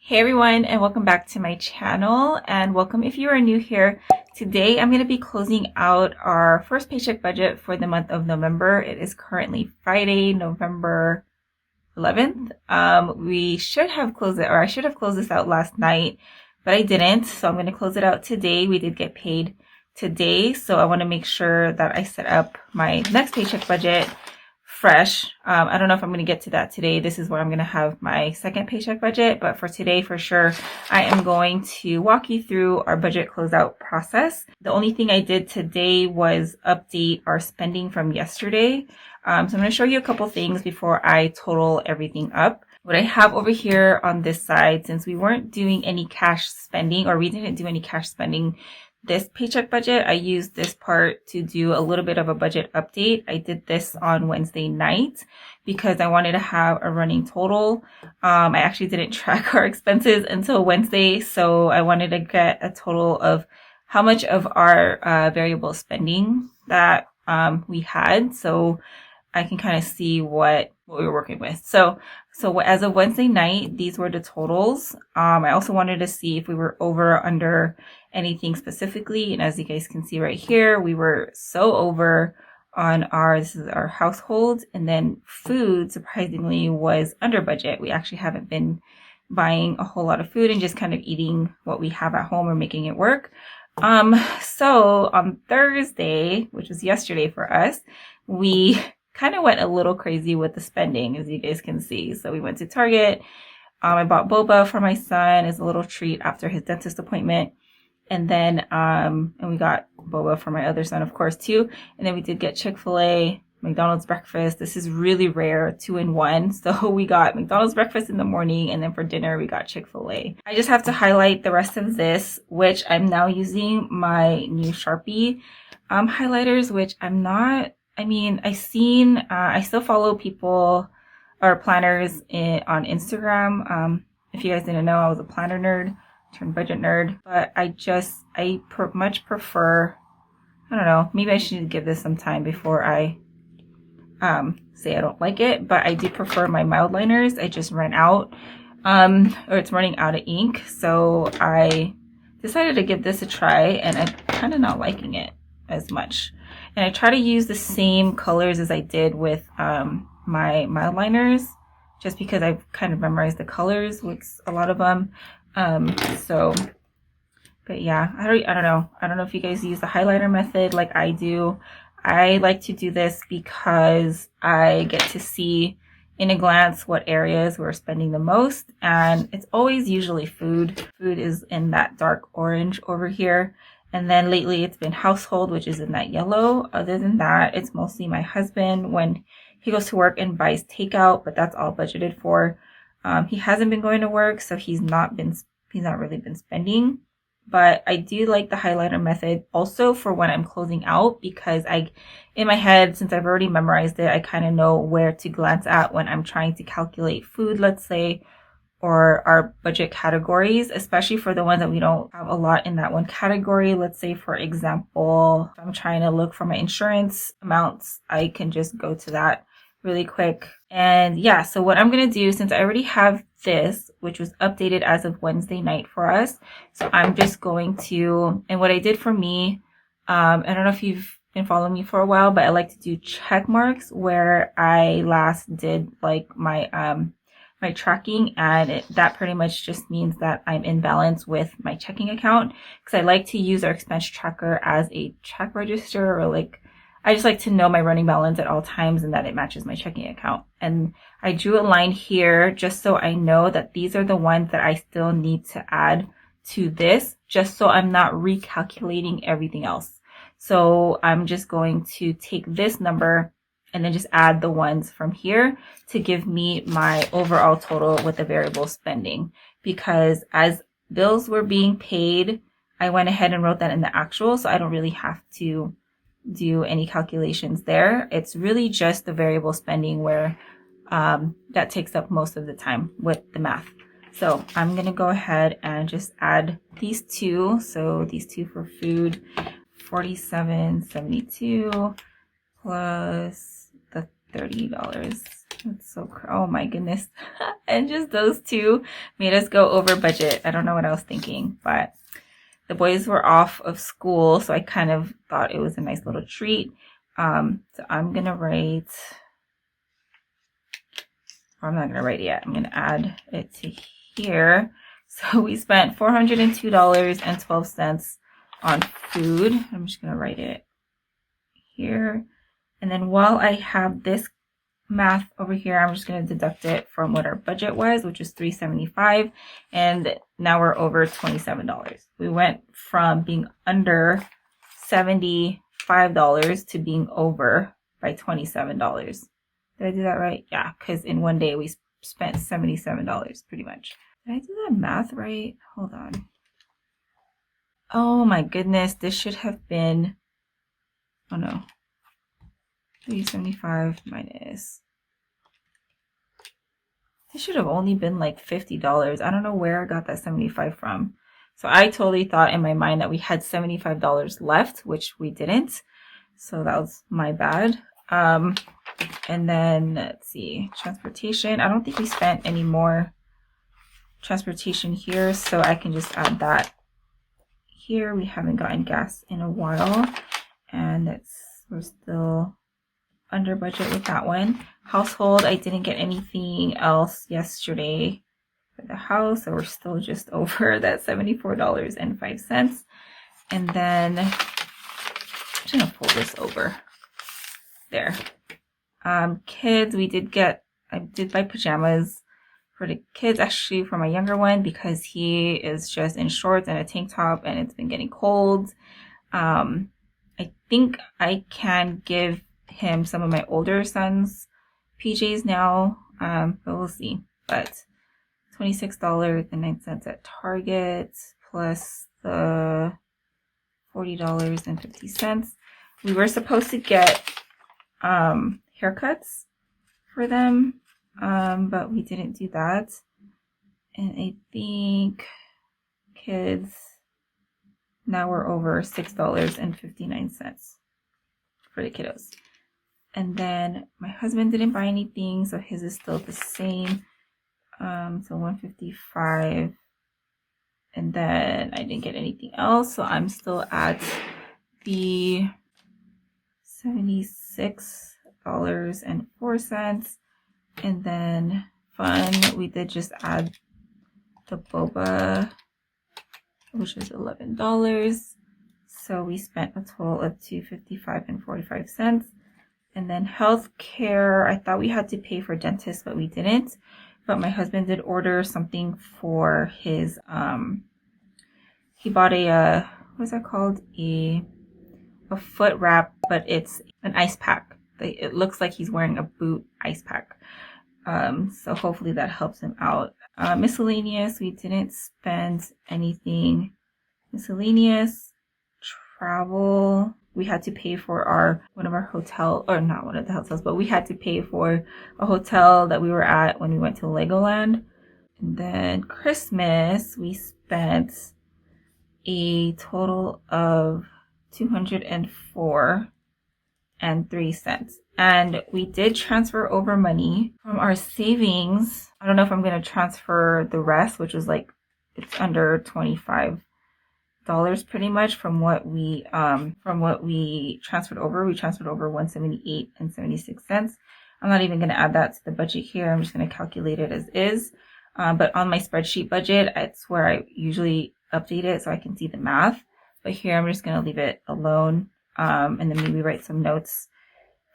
Hey everyone, and welcome back to my channel, and welcome if you are new here. Today I'm going to be closing out our first paycheck budget for the month of November. It is currently Friday, November 11th. We should have closed it, or I should have closed this out last night, but I didn't, so I'm going to close it out today. We did get paid today, so I want to make sure that I set up my next paycheck budget fresh. I don't know if I'm going to get to that today. This is where I'm going to have my second paycheck budget, but for today, for sure, I am going to walk you through our budget closeout process. The only thing I did today was update our spending from yesterday. So I'm going to show you a couple things before I total everything up. What I have over here on this side, since we weren't doing any cash spending, or we didn't do any cash spending this paycheck budget, I used this part to do a little bit of a budget update. I did this on Wednesday night because I wanted to have a running total. I actually didn't track our expenses until Wednesday, so I wanted to get a total of how much of our variable spending that we had, so I can kind of see what we were working with. So as of Wednesday night, these were the totals. I also wanted to see if we were over or under anything specifically. And as you guys can see right here, we were so over on this is our household. And then food, surprisingly, was under budget. We actually haven't been buying a whole lot of food and just kind of eating what we have at home or making it work. So on Thursday, which was yesterday for us, we kind of went a little crazy with the spending, as you guys can see. So we went to Target. I bought boba for my son as a little treat after his dentist appointment. And then, and we got boba for my other son, of course, too. And then we did get Chick-fil-A, McDonald's breakfast. This is really rare, 2-in-1. So we got McDonald's breakfast in the morning, and then for dinner, we got Chick-fil-A. I just have to highlight the rest of this, which I'm now using my new Sharpie highlighters, which I still follow people or planners on Instagram. If you guys didn't know, I was a planner nerd turned budget nerd, but I much prefer, I don't know, maybe I should give this some time before I say I don't like it, but I do prefer my mild liners. I just ran out, or it's running out of ink, so I decided to give this a try, and I'm kind of not liking it as much. And I try to use the same colors as I did with my mild liners, just because I've kind of memorized the colors with a lot of them. But yeah, I don't know. I don't know if you guys use the highlighter method like I do. I like to do this because I get to see in a glance what areas we're spending the most. And it's always usually food. Food is in that dark orange over here. And then lately it's been household, which is in that yellow. Other than that, it's mostly my husband when he goes to work and buys takeout, but that's all budgeted for. He hasn't been going to work, so he's not really been spending. But I do like the highlighter method also for when I'm closing out, because in my head, since I've already memorized it, I kind of know where to glance at when I'm trying to calculate food, let's say, or our budget categories, especially for the ones that we don't have a lot in that one category. Let's say, for example, if I'm trying to look for my insurance amounts, I can just go to that really quick. And yeah, so what I'm going to do, since I already have this, which was updated as of Wednesday night for us, so I'm just going to, and what I did for me, I don't know if you've been following me for a while, but I like to do check marks where I last did like my tracking, and that pretty much just means that I'm in balance with my checking account, because I like to use our expense tracker as a check register, or like I just like to know my running balance at all times and that it matches my checking account. And I drew a line here just so I know that these are the ones that I still need to add to this, just so I'm not recalculating everything else. So I'm just going to take this number and then just add the ones from here to give me my overall total with the variable spending. Because as bills were being paid, I went ahead and wrote that in the actual, so I don't really have to do any calculations there. It's really just the variable spending where that takes up most of the time with the math. So I'm going to go ahead and just add these two. So these two for food, $47.72 plus the $30 That's so, oh my goodness. And just those two made us go over budget. I don't know what I was thinking, but the boys were off of school, so I kind of thought it was a nice little treat. So I'm going to write, or I'm not going to write it yet. I'm going to add it to here. So we spent $402.12 on food. I'm just going to write it here. And then while I have this math over here, I'm just going to deduct it from what our budget was, which is $375, and now we're over $27. We went from being under $75 to being over by $27. Did I do that right? Yeah, because in one day we spent $77 pretty much. Did I do that math right? Hold on. Oh my goodness, this should have been, oh no, 375 minus, it should have only been like $50. I don't know where I got that 75 from. So I totally thought in my mind that we had $75 left, which we didn't. So that was my bad. And then let's see, transportation. I don't think we spent any more transportation here, so I can just add that here. We haven't gotten gas in a while, and we're still under budget with that one. Household, I didn't get anything else yesterday for the house, so we're still just over that $74.05. And then I'm just gonna fold this over there. Kids, I did buy pajamas for the kids, actually for my younger one, because he is just in shorts and a tank top and it's been getting cold. I think I can give him some of my older son's PJs now, but we'll see. But $26.09 at Target plus the $40.50. We were supposed to get haircuts for them, but we didn't do that. And I think kids, now we're over $6.59 for the kiddos. And then my husband didn't buy anything, so his is still the same. So $155. And then I didn't get anything else, so I'm still at the $76.04. And then fun, we did just add the boba, which is $11. So we spent a total of $255.45. And then healthcare, I thought we had to pay for dentists, but we didn't. But my husband did order something for his, he bought a, what's that called? A foot wrap, but it's an ice pack. It looks like he's wearing a boot ice pack. So hopefully that helps him out. Miscellaneous, we didn't spend anything miscellaneous. Travel, we had to pay for one of our hotel, or not one of the hotels, but we had to pay for a hotel that we were at when we went to Legoland. And then Christmas, we spent a total of $204.03. And we did transfer over money from our savings. I don't know if I'm going to transfer the rest, which was like, it's under $25 pretty much from what we transferred over. We transferred over $178.76. I'm not even going to add that to the budget here. I'm just going to calculate it as is. But on my spreadsheet budget, it's where I usually update it so I can see the math. But here I'm just going to leave it alone, and then maybe write some notes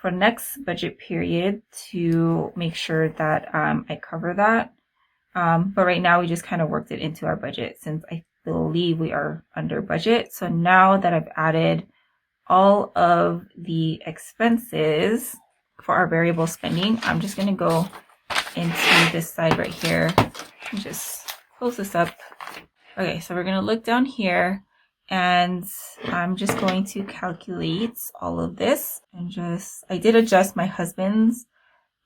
for next budget period to make sure that I cover that. But right now we just kind of worked it into our budget since I believe we are under budget. So now that I've added all of the expenses for our variable spending, I'm just going to go into this side right here and just close this up. Okay, so we're going to look down here, and I'm just going to calculate all of this, and I did adjust my husband's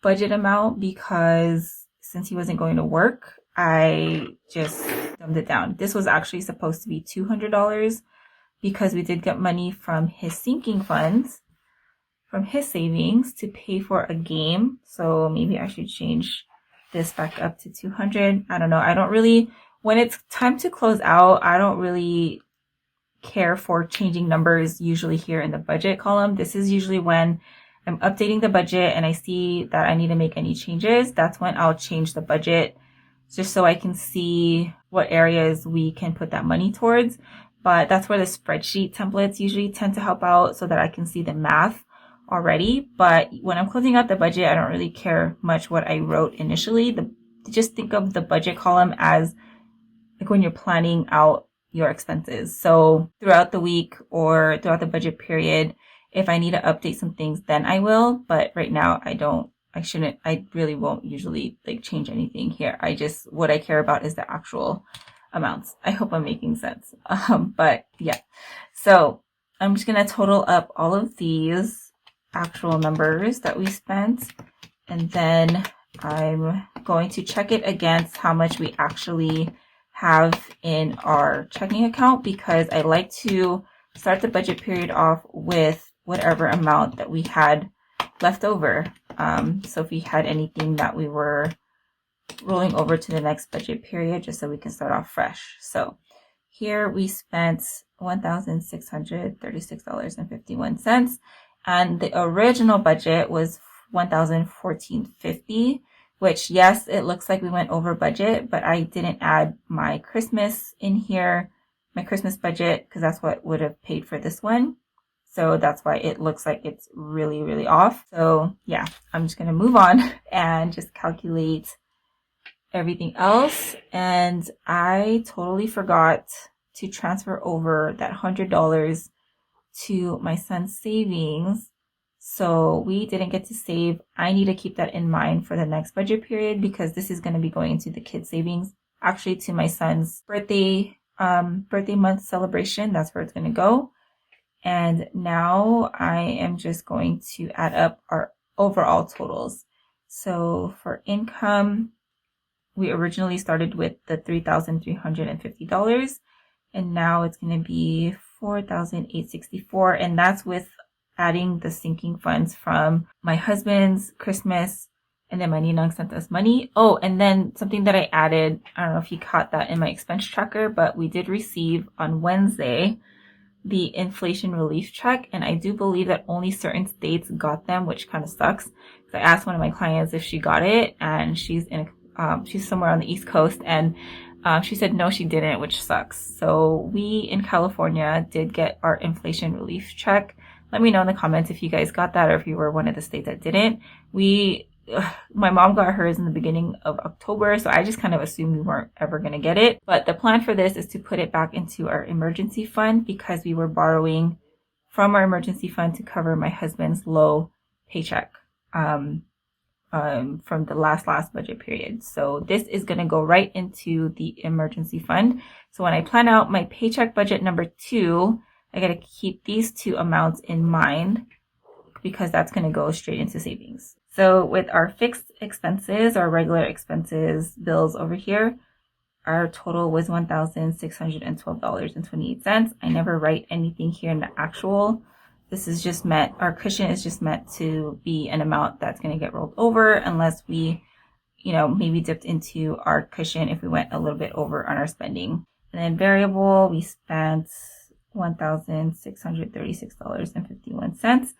budget amount because since he wasn't going to work, I just dumbed it down. This was actually supposed to be $200 because we did get money from his sinking funds from his savings to pay for a game. So maybe I should change this back up to 200. I don't know. I don't really, when it's time to close out, I don't really care for changing numbers usually here in the budget column. This is usually when I'm updating the budget and I see that I need to make any changes. That's when I'll change the budget just so I can see what areas we can put that money towards. But that's where the spreadsheet templates usually tend to help out so that I can see the math already. But when I'm closing out the budget, I don't really care much what I wrote initially. Just think of the budget column as like when you're planning out your expenses. So throughout the week or throughout the budget period, if I need to update some things, then I will. But right now I really won't usually like change anything here. What I care about is the actual amounts. I hope I'm making sense. But yeah, so I'm just going to total up all of these actual numbers that we spent. And then I'm going to check it against how much we actually have in our checking account, because I like to start the budget period off with whatever amount that we had left over. So if we had anything that we were rolling over to the next budget period, just so we can start off fresh. So here we spent $1,636.51, and the original budget was $1,014.50, which, yes, it looks like we went over budget, but I didn't add my Christmas in here, my Christmas budget, because that's what would have paid for this one. So that's why it looks like it's really, really off. So yeah, I'm just going to move on and just calculate everything else. And I totally forgot to transfer over that $100 to my son's savings. So we didn't get to save. I need to keep that in mind for the next budget period, because this is going to be going into the kids' savings, actually to my son's birthday month celebration. That's where it's going to go. And now I am just going to add up our overall totals. So for income, we originally started with the $3,350, and now it's going to be $4,864, and that's with adding the sinking funds from my husband's Christmas, and then my ninang sent us money. Oh, and then something that I added, I don't know if you caught that in my expense tracker, but we did receive on Wednesday the inflation relief check, and I do believe that only certain states got them, which kind of sucks. So I asked one of my clients if she got it, and she's somewhere on the East Coast, and she said no, she didn't, which sucks. So we in California did get our inflation relief check. Let me know in the comments if you guys got that or if you were one of the states that didn't. My mom got hers in the beginning of October, so I just kind of assumed we weren't ever going to get it. But the plan for this is to put it back into our emergency fund, because we were borrowing from our emergency fund to cover my husband's low paycheck from the last budget period. So this is going to go right into the emergency fund. So when I plan out my paycheck budget number 2, I got to keep these two amounts in mind, because that's going to go straight into savings. So with our fixed expenses, our regular expenses bills over here, our total was $1,612.28. I never write anything here in the actual. This is just meant, our cushion is just meant to be an amount that's going to get rolled over unless we, maybe dipped into our cushion if we went a little bit over on our spending. And then variable, we spent $1,636.51.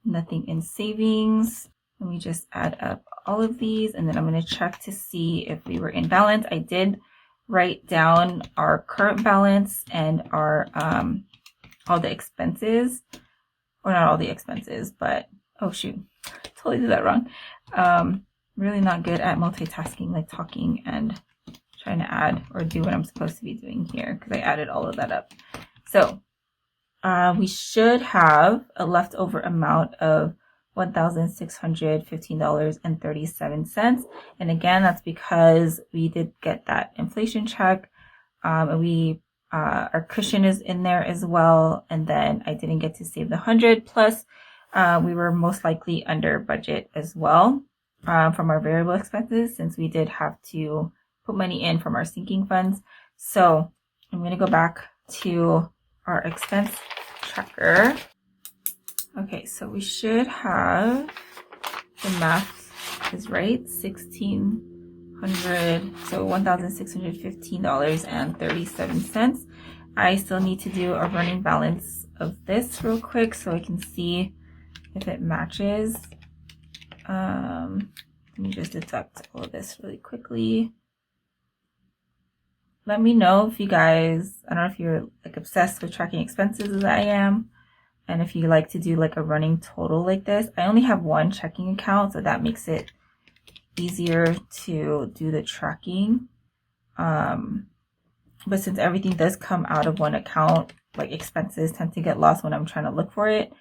Nothing in savings. Let me just add up all of these, and then I'm going to check to see if we were in balance. I did write down our current balance and our all the expenses, or not all the expenses, but oh shoot, totally did that wrong. Really not good at multitasking, like talking and trying to add or do what I'm supposed to be doing here, because I added all of that up. So we should have a leftover amount of $1,615.37. And again, that's because we did get that inflation check. And our cushion is in there as well. And then I didn't get to save the 100, plus we were most likely under budget as well from our variable expenses, since we did have to put money in from our sinking funds. So I'm going to go back to our expense tracker. Okay, so we should have, the math is right, $1,600, so $1,615.37. I still need to do a running balance of this real quick so I can see if it matches. Let me just deduct all of this really quickly. Let me know if you guys, I don't know if you're like obsessed with tracking expenses as I am, and if you like to do like a running total like this. I only have one checking account, so that makes it easier to do the tracking. But since everything does come out of one account, like expenses tend to get lost when I'm trying to look for it,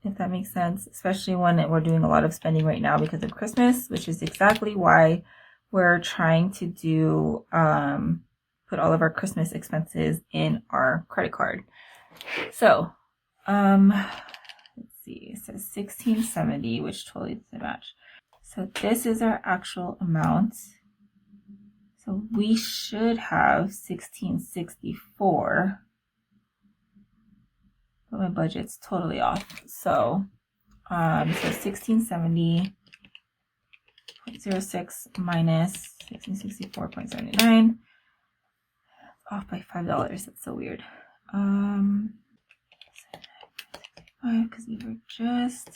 if that makes sense, especially when we're doing a lot of spending right now because of Christmas, which is exactly why we're trying to do put all of our Christmas expenses in our credit card. So let's see, it says 1670, which totally doesn't match. So this is our actual amount. So we should have 1664, but my budget's totally off. So 1670.06 minus 1664.79, off by $5. That's so weird. Because we were just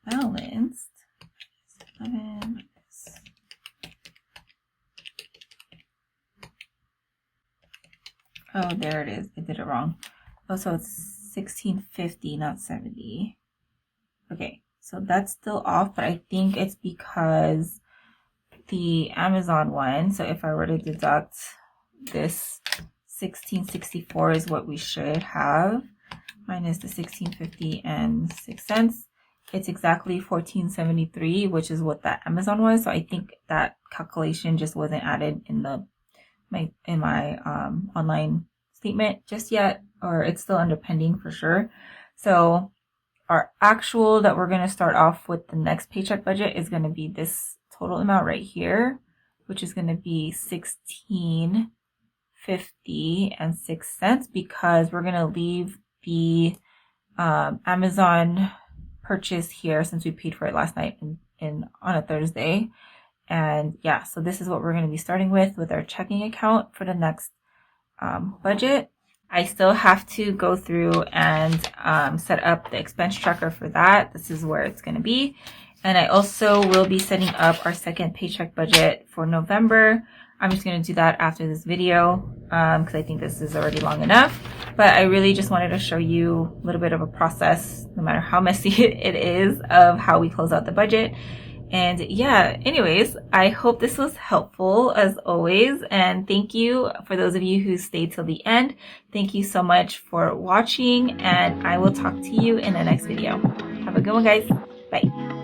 balanced. 11 minus. Oh, there it is. I did it wrong. Oh, so it's 1650, not 70. Okay, so that's still off, but I think it's because the Amazon one, so if I were to deduct this, 1664 is what we should have, minus the 1650 and 6 cents. It's exactly 1473, which is what that Amazon was. So I think that calculation just wasn't added in my online statement just yet, or it's still under pending for sure. So our actual that we're going to start off with the next paycheck budget is going to be this total amount right here, which is going to be $16.50 and 6 cents, because we're going to leave the Amazon purchase here since we paid for it last night on a Thursday. And yeah, so this is what we're going to be starting with our checking account for the next budget. I still have to go through and set up the expense tracker for that. This is where it's going to be. And I also will be setting up our second paycheck budget for November. I'm just going to do that after this video because I think this is already long enough. But I really just wanted to show you a little bit of a process, no matter how messy it is, of how we close out the budget. And yeah, anyways, I hope this was helpful as always. And thank you for those of you who stayed till the end. Thank you so much for watching, and I will talk to you in the next video. Have a good one, guys. Bye.